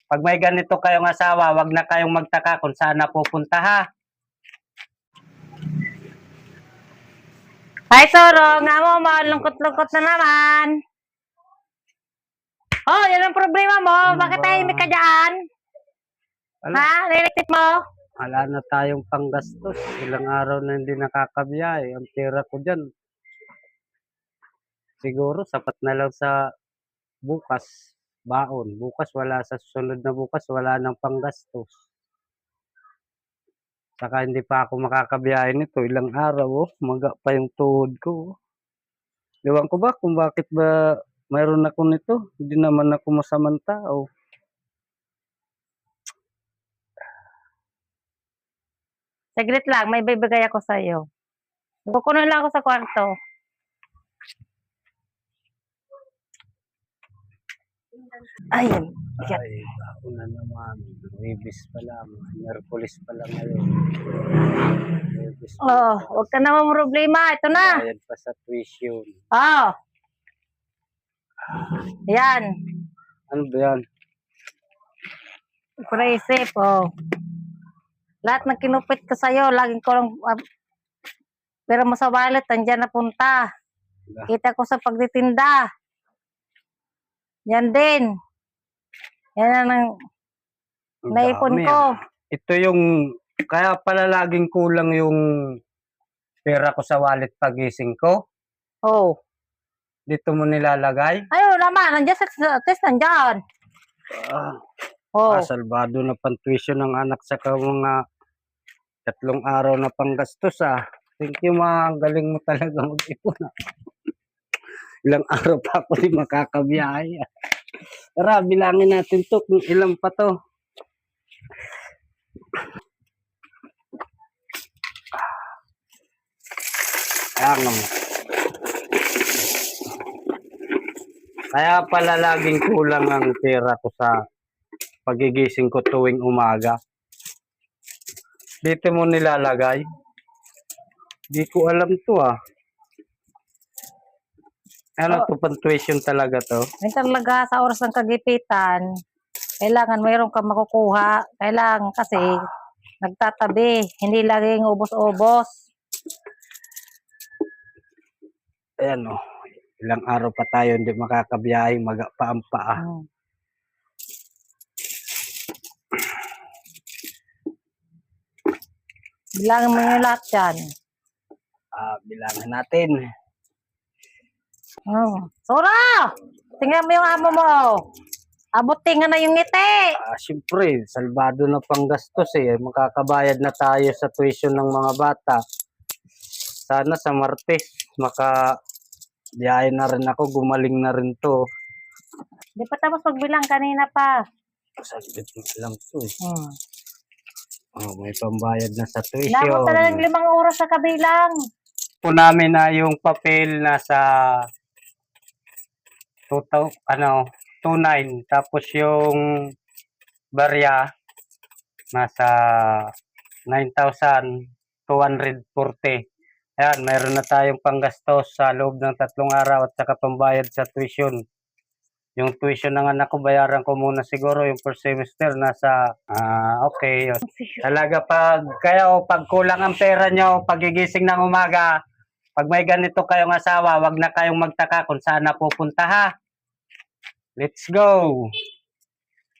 Pag may ganito kayong asawa, wag na kayong magtaka kung saan napupunta ha. Ay, Soro, nga mo, lungkot-lungkot na naman. Oh, yan ang problema mo. Bakit tahimik ka dyan? Ha? Nilikit mo? Wala na tayong panggastos. Ilang araw na hindi nakakabiyahe. Ang pera ko dyan. Siguro sapat na lang sa bukas. Baon. Bukas wala. Sa susunod na bukas wala nang panggastos. Saka hindi pa ako makakabiyahe nito. Ilang araw, maga pa yung tuhod ko. Ewan ko ba kung bakit ba mayroon ako nito. Hindi naman ako masamang tao. Saglit lang, may bibigay ako sa'yo. Kukunin lang ako sa kwarto. Ayun. Ay, ako na naman. Webis pa lang. Merkulis pa lang ngayon. Webis pa Oh, huwag ka naman problema. Ito na. bayad pa sa tuition. Oh. Yan. Ano ba yan? Pre-isip, oh. Lahat ng kinupit ko sa'yo, laging ko lang, pero mo sa wallet, andyan na punta. Kita ko sa pagtitinda. Yan din. Yan ang Ang naipon dami, ko. Ito yung, kaya pala laging kulang yung pera ko sa wallet pagising ko. Oh. Dito mo nilalagay. Ayun naman, nandiyan sa test, nandiyan. Oh. Salbado na pang tuition ng anak sa mga 3 araw na panggastos Thank you ma, galing mo talaga mag-ipon Ilang araw pa ako di makakabiyahe Tara, bilangin natin to kung ilan pa to. Ayan mo. Kaya pala laging kulang ang pera ko sa pagigising ko tuwing umaga. Dito mo nilalagay. Di ko alam to Ano to, pang tuition talaga to? May talaga sa oras ng kagipitan, kailangan mayroon kang makukuha. Kailangan kasi nagtatabi, hindi laging ubos-ubos. Ayan ilang araw pa tayo hindi makakabiyahe, maga pa ang paa. Bilangin mo yung lahat yan. Bilangin natin. Sora! Tingnan mo yung amo mo. Abutin na yung ngiti. Siyempre, salbado na panggastos Makakabayad na tayo sa tuition ng mga bata. Sana sa Martes, makabiyahe na rin ako, gumaling na rin to. Di pa tapos magbilang kanina pa. Saglit na lang to may pambayad na sa tuition. Labot na lang 5 oras sa kabilang. Po namin na yung papel nasa 2,900 tapos yung barya nasa 9,240. Ayan, mayroon na tayong panggastos sa loob ng 3 araw at saka pambayad sa tuition. Yung tuition ng anak ko, bayaran ko muna siguro yung first semester nasa okay. Talaga pag kulang ang pera nyo, pagigising ng umaga, pag may ganito kayong asawa, wag na kayong magtaka kung saan napupunta ha. Let's go!